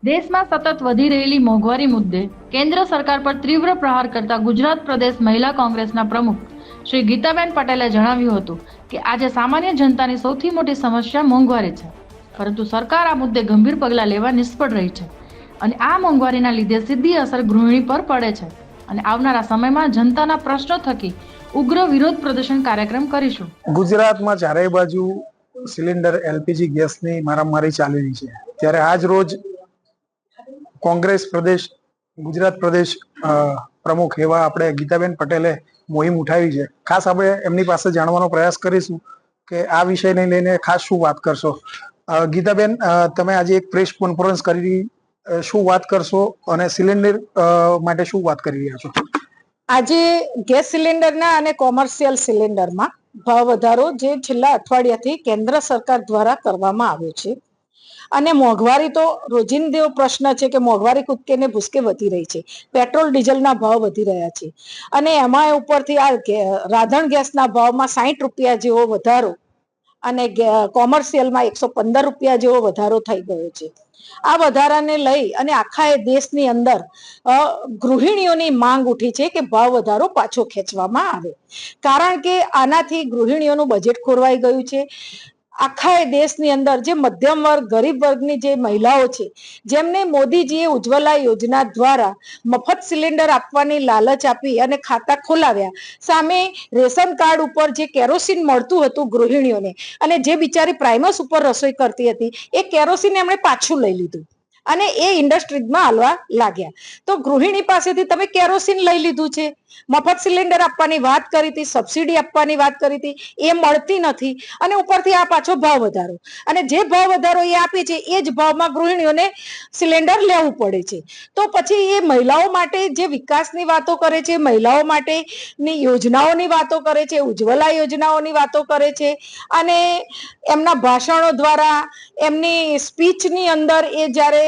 દેશમાં સતત વધી રહેલી મોંઘવારી મુદ્દે કેન્દ્ર સરકાર પર તીવ્ર પ્રહાર કરતા ગુજરાત પ્રદેશ મહિલા કોંગ્રેસના પ્રમુખ શ્રી ગીતાબેન પટેલે જણાવ્યું હતું કે આજે સામાન્ય જનતાની સૌથી મોટી સમસ્યા મોંઘવારી છે, પરંતુ સરકાર આ મુદ્દે ગંભીર પગલાં લેવા નિષ્ફળ રહી છે અને આ મોંઘવારીના લીધે સીધી અસર ગૃહિણી પર પડે છે અને આવનારા સમયમાં જનતાના પ્રશ્નો થકી ઉગ્ર વિરોધ પ્રદર્શન કાર્યક્રમ કરીશું. ગુજરાતમાં ચારેય બાજુ સિલિન્ડર એલપીજી ગેસની મારામારી ચાલી રહી છે, ત્યારે આજ રોજ કોંગ્રેસ પ્રદેશ ગુજરાત પ્રદેશ પ્રમુખ એવા આપણે ગીતાબેન પટેલે મોહિમ ઉઠાવી છે. ખાસ આપણે એમની પાસે જાણવાનો પ્રયાસ કરીશું કે આ વિષયને લઈને ખાસ શું વાત કરશો. ગીતાબેન, તમે આજે એક પ્રેસ કોન્ફરન્સ કરી, શું વાત કરશો અને સિલિન્ડર માટે શું વાત કરી રહ્યા છો? આજે ગેસ સિલિન્ડરના અને કોમર્શિયલ સિલિન્ડરમાં ભાવ વધારો જે છેલ્લા અઠવાડિયાથી કેન્દ્ર સરકાર દ્વારા કરવામાં આવ્યો છે અને મોંઘવારી તો રોજિંદો પ્રશ્ન છે કે મોંઘવારી કૂદકે ને ભૂસકે વધી રહી છે. પેટ્રોલ ડીઝલના ભાવ વધી રહ્યા છે અને એમાં ઉપરથી આ રાંધણ ગેસના ભાવમાં 60 રૂપિયા જેવો વધારો અને કોમર્શિયલમાં 115 રૂપિયા જેવો વધારો થઈ ગયો છે. આ વધારાને લઈ અને આખા દેશની અંદર ગૃહિણીઓની માંગ ઉઠી છે કે ભાવ વધારો પાછો ખેંચવામાં આવે, કારણ કે આનાથી ગૃહિણીઓનું બજેટ ખોરવાઈ ગયું છે. આખા દેશની અંદર જે મધ્યમ વર્ગ, ગરીબ વર્ગની જે મહિલાઓ છે, જેમને મોદીજીએ ઉજ્જવલા યોજના દ્વારા મફત સિલિન્ડર આપવાની લાલચ આપી અને ખાતા ખોલાવ્યા, સામે રેશન કાર્ડ ઉપર જે કેરોસીન મળતું હતું ગૃહિણીઓને અને જે બિચારી પ્રાઇમસ ઉપર રસોઈ કરતી હતી, એ કેરોસીન એમણે પાછું લઈ લીધું અને એ ઇન્ડસ્ટ્રીઝમાં હાલવા લાગ્યા. તો ગૃહિણી પાસેથી તમે કેરોસીન લઈ લીધું છે, મફત સિલિન્ડર આપવાની વાત કરી હતી, સબસિડી આપવાની વાત કરી હતી, એ મળતી નથી અને ઉપરથી આ પાછો ભાવ વધારો, અને જે ભાવ વધારો એ આપે છે એ જ ભાવમાં ગૃહિણીઓને સિલિન્ડર લેવું પડે છે. તો પછી એ મહિલાઓ માટે જે વિકાસની વાતો કરે છે, મહિલાઓ માટેની યોજનાઓની વાતો કરે છે, ઉજ્જવલા યોજનાઓની વાતો કરે છે અને એમના ભાષણો દ્વારા, એમની સ્પીચની અંદર એ જ્યારે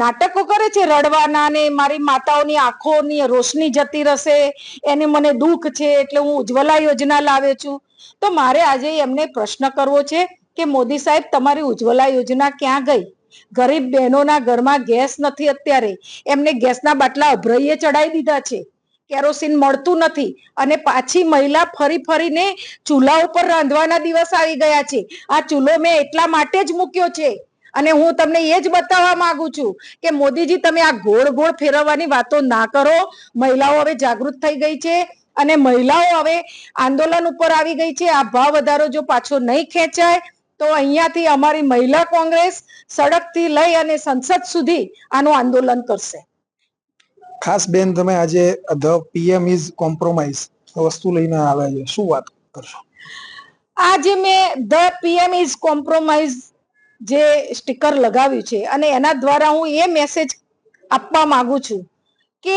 નાટકો કરે છે રડવાના ને મારી માતાઓની આંખોની રોશની જતી રહેશે, એને મને દુઃખ છે એટલે હું ઉજ્જવલા યોજના લાવ્યો છું. તો મારે આજે એમને પ્રશ્ન કરવો છે કે મોદી સાહેબ, તમારી ઉજ્જવલા યોજના ક્યાં ગઈ? ગરીબ બહેનોના ઘરમાં ગેસ નથી અત્યારે, એમને ગેસના બાટલા અભરાઈએ ચડાવી દીધા છે, કેરોસીન મળતું નથી અને પાછી મહિલા ફરીને ચૂલા ઉપર રાંધવાના દિવસ આવી ગયા છે. આ ચૂલો મેં એટલા માટે જ મૂક્યો છે અને હું તમને એ જ બતાવવા માંગુ છું કે મોદીજી, તમે આ ગોળ ગોળ ફેરવવાની વાતો ના કરો. મહિલાઓ હવે જાગૃત થઈ ગઈ છે અને મહિલાઓ હવે આંદોલન ઉપર આવી ગઈ છે. આ ભાવ વધારો જો પાછો નહીં ખેંચાય તો અહીંયાથી અમારી મહિલા કોંગ્રેસ સડકથી લઈ અને સંસદ સુધી આનું આંદોલન કરશે. ખાસ બેન, તમે આજે ધ પીએમ ઇઝ કોમ્પ્રોમાઇઝ વસ્તુ લઈને આવ્યા છે, શું વાત કરશો? આજે મેં ધ પીએમ ઇઝ કોમ્પ્રોમાઇઝ જે સ્ટીકર લગાવ્યું છે અને એના દ્વારા હું એ મેસેજ આપવા માંગુ છું કે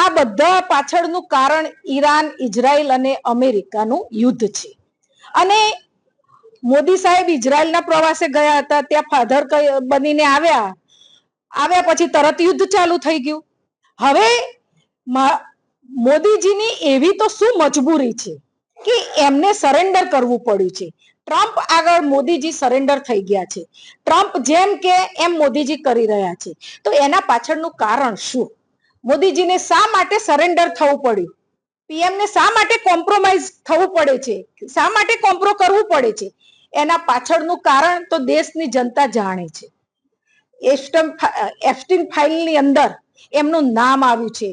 આ બધા પાછળનું કારણ ઈરાન, ઇઝરાયલ અને અમેરિકાનું યુદ્ધ છે. અને મોદી સાહેબ ઇઝરાયલના પ્રવાસે ગયા હતા, ત્યાં ફાધર બનીને આવ્યા પછી તરત યુદ્ધ ચાલુ થઈ ગયું. હવે મોદીજીની એવી તો શું મજબૂરી છે કે એમને સરેન્ડર કરવું પડ્યું છે. ટ્રમ્પ આગળ મોદીજી સરેન્ડર થઈ ગયા છે. ટ્રમ્પ જેમ કે એમ મોદીજી કરી રહ્યા છે. તો એના પાછળનું કારણ શું? મોદીજીને શા માટે સરેન્ડર થવું પડ્યું? પીએમને શા માટે કોમ્પ્રોમાઇઝ થવું પડે છે? શા માટે કોમ્પ્રો કરવું પડે છે? એના પાછળનું કારણ તો દેશની જનતા જાણે છે. એફસ્ટીન ફાઇલની અંદર એમનું નામ આવ્યું છે.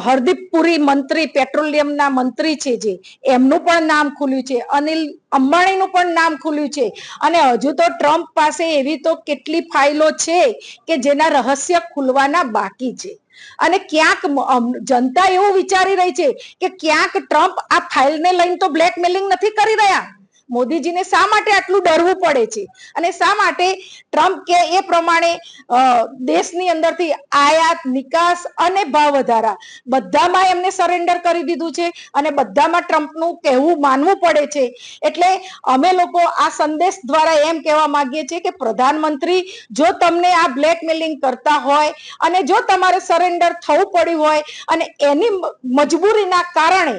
હરદીપ પુરી મંત્રી, પેટ્રોલિયમના મંત્રી છે, જે એમનું પણ નામ ખુલ્યું છે. અનિલ અંબાણીનું પણ નામ ખુલ્યું છે. અને હજુ તો ટ્રમ્પ પાસે એવી તો કેટલી ફાઇલો છે કે જેના રહસ્ય ખુલવાના બાકી છે. અને ક્યાંક જનતા એવું વિચારી રહી છે કે ક્યાંક ટ્રમ્પ આ ફાઇલને લઈને તો બ્લેકમેલિંગ નથી કરી રહ્યા. મોદીજીને શા માટે આટલું ડરવું પડે છે અને શા માટે ટ્રમ્પ કે એ પ્રમાણે દેશની અંદરથી આયાત, નિકાસ અને ભાવ વધારા બધામાં એમને સરેન્ડર કરી દીધું છે અને બધામાં ટ્રમ્પનું કહેવું માનવું પડે છે. એટલે અમે લોકો આ સંદેશ દ્વારા એમ કહેવા માંગીએ છીએ કે પ્રધાનમંત્રી, જો તમને આ બ્લેકમેલિંગ કરતા હોય અને જો તમારે સરેન્ડર થવું પડ્યું હોય અને એની મજબૂરીના કારણે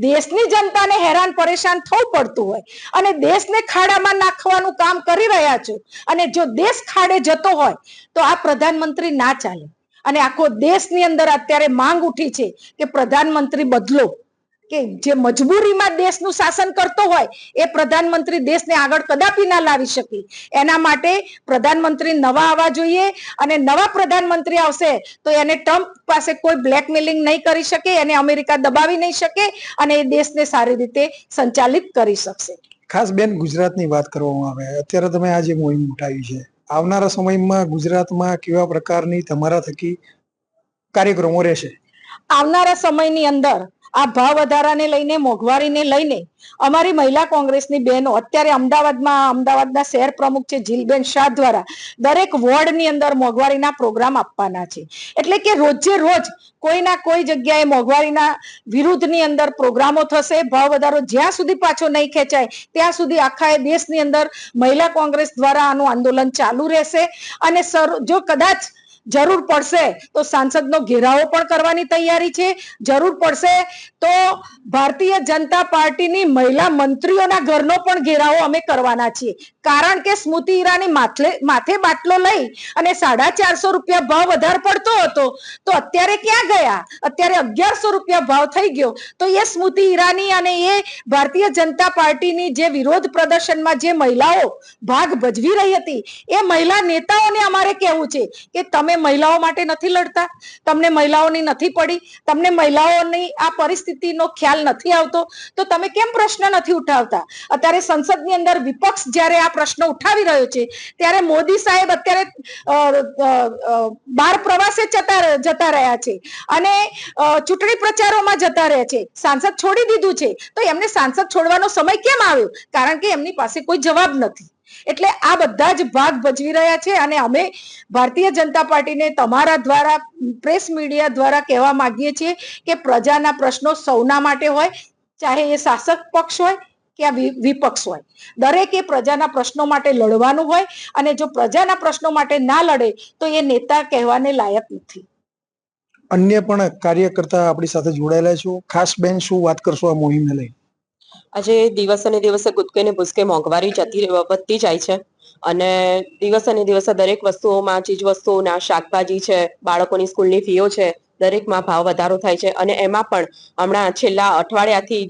દેશની જનતાને હેરાન પરેશાન થવું પડતું હોય અને દેશને ખાડામાં નાખવાનું કામ કરી રહ્યા છો. અને જો દેશ ખાડે જતો હોય તો આ પ્રધાનમંત્રી ના ચાલે. અને આખો દેશની અંદર અત્યારે માંગ ઉઠી છે કે પ્રધાનમંત્રી બદલો, કે જે મજબૂરીમાં દેશનું શાસન કરતો હોય એ પ્રધાનમંત્રી દેશને આગળ કદાપી ના લાવી શકે. એના માટે પ્રધાનમંત્રી નવા આવવા જોઈએ, અને નવા પ્રધાનમંત્રી આવશે તો એને ટ્રમ્પ પાસે કોઈ બ્લેકમેલિંગ નહીં કરી શકે, એને અમેરિકા દબાવી નહીં શકે, અને એ દેશને સારી રીતે સંચાલિત કરી શકશે. ખાસ બેન, ગુજરાતની વાત કરવામાં આવે, અત્યારે તમે આ જે મોહિમ ઉઠાવી છે, આવનારા સમયમાં ગુજરાતમાં કેવા પ્રકારની તમારા થકી કાર્યક્રમો રહેશે? આવનારા સમયની અંદર આ ભાવ વધારાને લઈને, મોંઘવારીને લઈને અમારી મહિલા કોંગ્રેસની બહેનો અત્યારે અમદાવાદના શહેર પ્રમુખ છે જીલબેન શાહ દ્વારા દરેક વોર્ડની અંદર મોંઘવારીના પ્રોગ્રામ આપવાના છે. એટલે કે રોજે રોજ કોઈ ના કોઈ જગ્યાએ મોંઘવારીના વિરુદ્ધની અંદર પ્રોગ્રામો થશે. ભાવ વધારો જ્યાં સુધી પાછો નહીં ખેંચાય ત્યાં સુધી આખા દેશની અંદર મહિલા કોંગ્રેસ દ્વારા આનું આંદોલન ચાલુ રહેશે. અને જો કદાચ જરૂર પડશે તો સાંસદનો ઘેરાવો પણ કરવાની તૈયારી છે. જરૂર પડશે તો ભારતીય જનતા પાર્ટીની મહિલા મંત્રીઓના ઘરનો પણ ઘેરાવો અમે કરવાના છીએ. કારણ કે સ્મૃતિ ઈરાની માથે બાટલો લઈ અને 450 રૂપિયા ભાવ વધારે પડતો હતો તો અત્યારે ક્યાં ગયા? અત્યારે 1100 રૂપિયા ભાવ થઈ ગયો. તો એ સ્મૃતિ ઈરાની અને એ ભારતીય જનતા પાર્ટીની જે વિરોધ પ્રદર્શનમાં જે મહિલાઓ ભાગ ભજવી રહી હતી, એ મહિલા નેતાઓને અમારે કહેવું છે કે તમે મહિલાઓ માટે નથી લડતા, તમને મહિલાઓની નથી પડી, તમને મહિલાઓની આ પરિસ્થિતિનો ખ્યાલ નથી આવતો, તો તમે કેમ પ્રશ્ન નથી ઉઠાવતા? અત્યારે સંસદની અંદર વિપક્ષ જ્યારે આ પ્રશ્ન ઉઠાવી રહ્યો છે ત્યારે મોદી સાહેબ અત્યારે બહાર પ્રવાસે જતા રહ્યા છે અને ચૂંટણી પ્રચારોમાં જતા રહ્યા છે. સાંસદ છોડી દીધું છે તો એમને સાંસદ છોડવાનો સમય કેમ આવ્યો? કારણ કે એમની પાસે કોઈ જવાબ નથી. એટલે આ બધા જ ભાગ ભજવી રહ્યા છે. અને અમે ભારતીય જનતા પાર્ટીને તમારા દ્વારા, પ્રેસ મીડિયા દ્વારા કહેવા માંગીએ છીએ કે પ્રજાના પ્રશ્નો સૌના માટે હોય, ચાહે એ શાસક પક્ષ હોય કે વિપક્ષ હોય, દરેકે પ્રજાના પ્રશ્નો માટે લડવાનું હોય. અને જો પ્રજાના પ્રશ્નો માટે ના લડે તો એ નેતા કહેવાને લાયક નથી. અન્ય પણ કાર્યકર્તા આપણી સાથે જોડાયેલા છો, ખાસ બેન શું વાત કરશો આ મોહિમને લઈ? આજે દિવસે ને દિવસે કૂદકે ને ભૂસકે મોંઘવારી વધતી જાય છે અને દિવસે ને દિવસે દરેક વસ્તુઓમાં, ચીજ વસ્તુઓના, શાકભાજી છે, બાળકોની સ્કૂલની ફીઓ છે, દરેકમાં ભાવ વધારો થાય છે. અને એમાં પણ હમણાં છેલ્લા અઠવાડિયાથી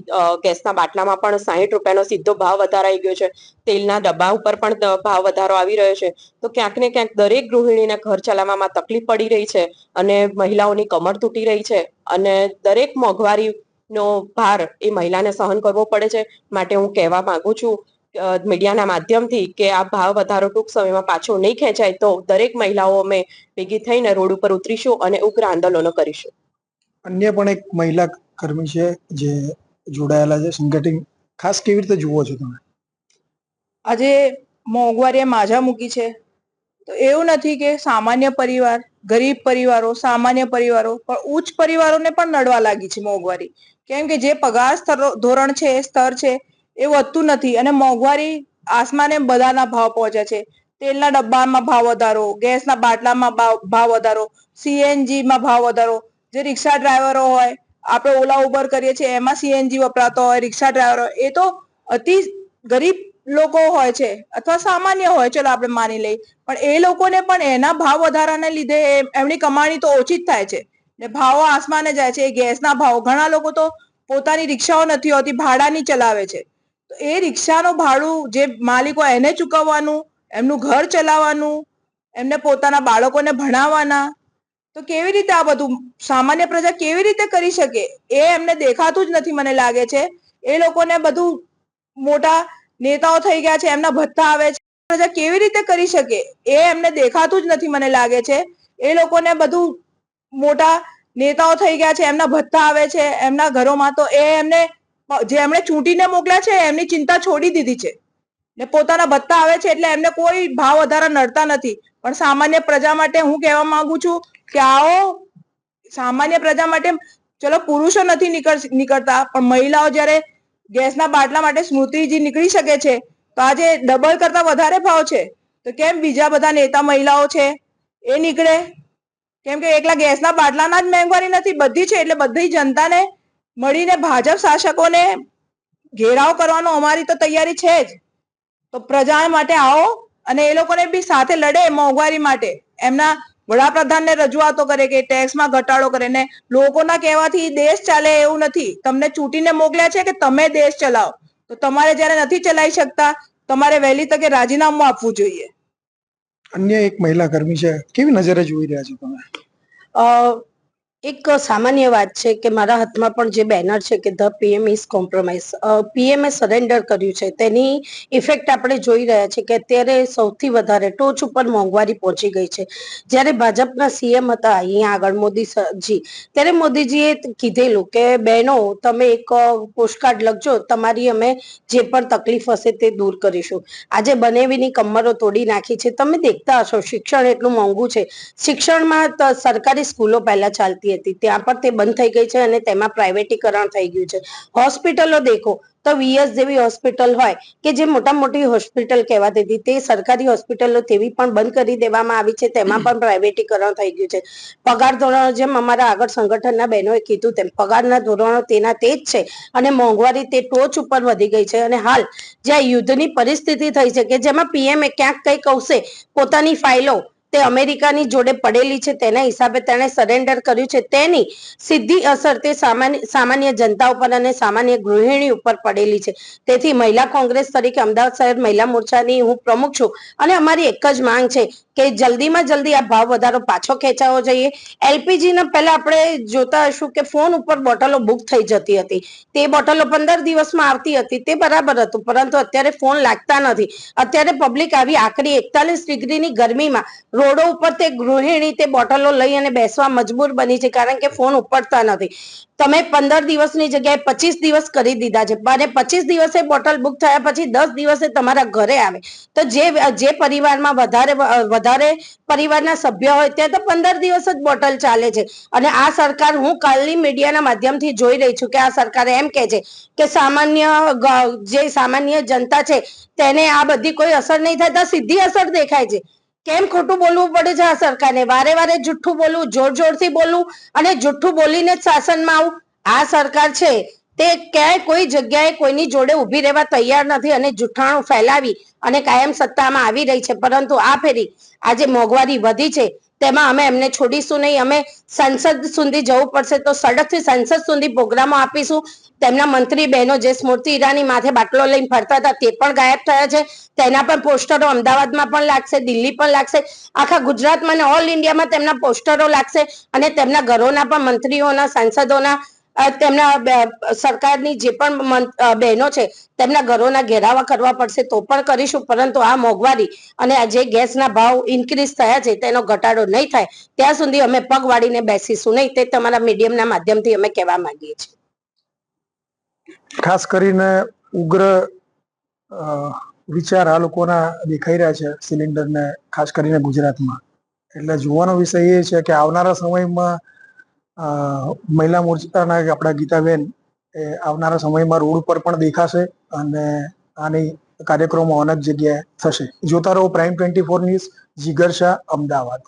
ગેસના બાટલામાં પણ 60 રૂપિયાનો સીધો ભાવ વધારાઈ ગયો છે. તેલના ડબ્બા ઉપર પણ ભાવ વધારો આવી રહ્યો છે. તો ક્યાંક ને ક્યાંક દરેક ગૃહિણીને ઘર ચલાવવામાં તકલીફ પડી રહી છે અને મહિલાઓની કમર તૂટી રહી છે અને દરેક મોંઘવારી નો ભાર એ મહિલાને સહન કરવો પડે છે. માટે હું કહેવા માંગુ છું મીડિયાના માધ્યમથી કે આ ભાવ વધારો ટૂંક સમયમાં પાછો નહીં ખેંચાય તો દરેક મહિલાઓ અમે ભેગી થઈને રોડ ઉપર ઉતરીશું અને ઉગ્ર આંદોલનો કરીશું. અન્ય પણ એક મહિલા કર્મી છે જે જોડાયેલા છે સંગઠિત, ખાસ કેવી રીતે જુઓ છો તમે? આજે મોંઘવારીએ માજા મૂકી છે તો એવું નથી કે સામાન્ય પરિવાર, ગરીબ પરિવારો, સામાન્ય પરિવારો, પણ ઉચ્ચ પરિવારોને પણ નડવા લાગી છે મોંઘવારી. કેમ કે જે પગાર ધોરણ છે, સ્તર છે, એ વધતું નથી અને મોંઘવારી આસમાને બધાના ભાવ પહોંચ્યા છે. તેલના ડબ્બામાં ભાવ વધારો, ગેસના બાટલામાં ભાવ વધારો, સીએનજીમાં ભાવ વધારો. જે રિક્ષા ડ્રાઈવરો હોય, આપણે ઓલા ઉબર કરીએ છીએ એમાં સીએનજી વપરાતો હોય, રિક્ષા ડ્રાઈવરો, એ તો અતિ ગરીબ લોકો હોય છે અથવા સામાન્ય હોય, ચલો આપણે માની લઈએ, પણ એ લોકોને પણ એના ભાવ વધારાને લીધે એમની કમાણી તો ઓછી જ થાય છે ને ભાવો આસમાને જાય છે. ગેસના ભાવ, ઘણા લોકો તો પોતાની રિક્ષાઓ નથી હોતી, ભાડાની ચલાવે છે. તો એ રિક્ષાનું ભાડું જે માલિકો એને ચૂકવવાનું, એમનું ઘર ચલાવવાનું, એમને પોતાના બાળકોને ભણાવવાના, તો કેવી રીતે આ બધું સામાન્ય પ્રજા કેવી રીતે કરી શકે એ એમને દેખાતું જ નથી મને લાગે છે. એ લોકોને બધું મોટા નેતાઓ થઈ ગયા છે, એમના ભથ્થા આવે છે, પ્રજા કેવી રીતે કરી શકે એ એમને દેખાતું જ નથી મને લાગે છે. એ લોકોને બધું મોટા નેતાઓ થઈ ગયા છે, એમના ભથ્થા આવે છે એમના ઘરોમાં, તો એ એમને જે એમણે ચૂંટીને મોકલ્યા છે એમની ચિંતા છોડી દીધી છે ને પોતાના ભથ્થા આવે છે એટલે એમને કોઈ ભાવ વધારા નડતા નથી. પણ સામાન્ય પ્રજા માટે હું કહેવા માંગુ છું કે આવો સામાન્ય પ્રજા માટે, ચલો પુરુષો નથી નીકળતા, પણ મહિલાઓ જ્યારે ગેસના બાટલા માટે સ્મૃતિજી નીકળી શકે છે તો આજે ડબલ કરતા વધારે ભાવ છે, તો કેમ બીજા બધા નેતા મહિલાઓ છે એ નીકળે? કેમ કે એકલા ગેસના બાટલાના જ મોંઘવારી નથી, બધી છે. એટલે બધી જનતાને મળીને ભાજપ શાસકોને ઘેરાવ કરવાનો અમારી તો તૈયારી છે જ. તો પ્રજા માટે આવો અને એ લોકોને બી સાથે લડે મોંઘવારી માટે. એમના વડાપ્રધાનને રજૂઆતો કરે કે ટેક્સમાં ઘટાડો કરે ને લોકોના કહેવાથી દેશ ચાલે એવું નથી. તમને ચૂંટીને મોકલ્યા છે કે તમે દેશ ચલાવો. તો તમારે જ્યારે નથી ચલાવી શકતા તમારે વહેલી તકે રાજીનામું આપવું જોઈએ. અન્ય એક મહિલા કર્મી છે, કેવી નજરે જોઈ રહ્યા છો તમે? એક સામાન્ય વાત છે કે મારા હાથમાં પણ જે બેનર છે કે the PM is compromise, PMA surrender કર્યું છે, તેની ઇફેક્ટ આપણે જોઈ રહ્યા છે કે અત્યારે સૌથી વધારે ટોચ ઉપર મોંઘવારી પહોંચી ગઈ છે. જ્યારે ભાજપના સીએમ હતા અહીંયા આગળ મોદીજી, ત્યારે મોદીજીએ કીધેલું કે બહેનો તમે એક પોસ્ટકાર્ડ લખજો, તમારી અમે જે પણ તકલીફ હશે તે દૂર કરીશું. આજે બનેવીની કમરો તોડી નાખી છે. તમે દેખતા હશો શિક્ષણ એટલું મોંઘું છે. શિક્ષણમાં સરકારી સ્કૂલો પહેલા ચાલતી હતી, ત્યાં પણ તે બંધ થઈ ગઈ છે અને તેમાં પ્રાઇવેટીકરણ થઈ ગયું છે. હોસ્પિટલો દેખો તો વીએસ જેવી હોસ્પિટલ હોય કે જે મોટા મોટી હોસ્પિટલ કહેવાતી હતી, તે સરકારી હોસ્પિટલો તેવી પણ બંધ કરી દેવામાં આવી છે, તેમાં પણ પ્રાઇવેટીકરણ થઈ ગયું છે. પગાર ધોરણો જેમ અમારા આગળ સંગઠનના બહેનોએ કીધું તેમ પગારના ધોરણો તેના તે જ છે અને મોંઘવારી તે ટોચ ઉપર વધી ગઈ છે. અને હાલ જ્યાં યુદ્ધની પરિસ્થિતિ થઈ છે કે જેમાં પીએમએ ક્યાંક કંઈક આવશે, પોતાની ફાઇલો તે અમેરિકાની જોડે પડેલી છે તેના હિસાબે તેણે સરેન્ડર કર્યું છે, તેની સીધી અસર તે સામાન્ય જનતા ઉપર અને સામાન્ય ગૃહિણી ઉપર પડેલી છે. તેથી મહિલા કોંગ્રેસ તરીકે અમદાવાદ શહેર મહિલા મોરચાની હું પ્રમુખ છું અને અમારી એક જ માંગ છે કે જલ્દીમાં જલ્દી આ ભાવ વધારો પાછો ખેંચાવો જોઈએ. એલપીજી ના પહેલા આપણે જોતા હશું કે ફોન ઉપર બોટલો બુક થઈ જતી હતી, તે બોટલો 15 દિવસમાં આવતી હતી, તે બરાબર હતું, પરંતુ અત્યારે ફોન લાગતા નથી. અત્યારે પબ્લિક આવી આકરી 41 ડિગ્રીની ગરમીમાં રોડો ઉપર તે ગૃહિણી તે બોટલો લઈ અને બેસવા મજબૂર બની છે, કારણ કે ફોન ઉપડતા નથી. તમે 15 દિવસની જગ્યાએ 25 દિવસ કરી દીધા છે અને 25 દિવસે બોટલ બુક થયા પછી 10 દિવસે તમારા ઘરે આવે. તો જે પરિવારમાં વધારે પરિવારના સભ્ય હોય ત્યાં તો 15 દિવસ જ બોટલ ચાલે છે. અને આ સરકાર, હું કાલની મીડિયાના માધ્યમથી જોઈ રહી છું કે આ સરકાર એમ કે છે કે સામાન્ય જનતા છે તેને આ બધી કોઈ અસર નહીં થાય, તો સીધી અસર દેખાય છે. કેમ ખોટું બોલવું પડે છે આ સરકારને? વારે વારે જુઠ્ઠું બોલવું, જોર જોરથી બોલવું અને જુઠ્ઠું બોલીને જ શાસનમાં આવું. આ સરકાર છે તે ક્યાંય કોઈ જગ્યાએ કોઈની જોડે ઉભી રહેવા તૈયાર નથી અને જુઠ્ઠાણું ફેલાવી અને કાયમ સત્તામાં આવી રહી છે. પરંતુ આ ફેરી આજે મોંઘવારી વધી છે તેમાં અમે એમને છોડીશું નહીં. અમે સંસદ સુધી જવું પડશે તો સડકથી સંસદ સુધી પ્રોગ્રામો આપીશું. તેમના મંત્રી બહેનો જે સ્મૃતિ ઈરાની માથે બાટલો લઈને ફરતા હતા તે પણ ગાયબ થયા છે. તેના પણ પોસ્ટરો અમદાવાદમાં પણ લાગશે, દિલ્હી પણ લાગશે, આખા ગુજરાતમાં અને ઓલ ઇન્ડિયામાં તેમના પોસ્ટરો લાગશે અને તેમના ઘરોના પણ મંત્રીઓના, સાંસદોના, તેમના સરકારની જે પણ બહેનો છે તેમના ઘરોના ઘેરાવા કરવા પડશે તો પણ કરીશું. પરંતુ આ મોંઘવારી અને આ જે ગેસના ભાવ ઇન્ક્રીઝ થયા છે તેનો ઘટાડો નહીં થાય ત્યાં સુધી અમે પગ વાળીને બેસીશું નહીં. તે તમારા મીડિયમના માધ્યમથી અમે કહેવા માંગીએ છીએ. ખાસ કરીને ઉગ્ર વિચાર આ લોકોના દેખાઈ રહ્યા છે સિલિન્ડરને, ખાસ કરીને ગુજરાતમાં. એટલે જોવાનો વિષય એ છે કે આવનારા સમયમાં મહિલા મોરચાના આપણા ગીતાબેન એ આવનારા સમયમાં રોડ ઉપર પણ દેખાશે અને આની કાર્યક્રમો અનેક જગ્યાએ થશે. જોતા રહો પ્રાઇમ 24 ન્યૂઝ. જીગર શાહ, અમદાવાદ.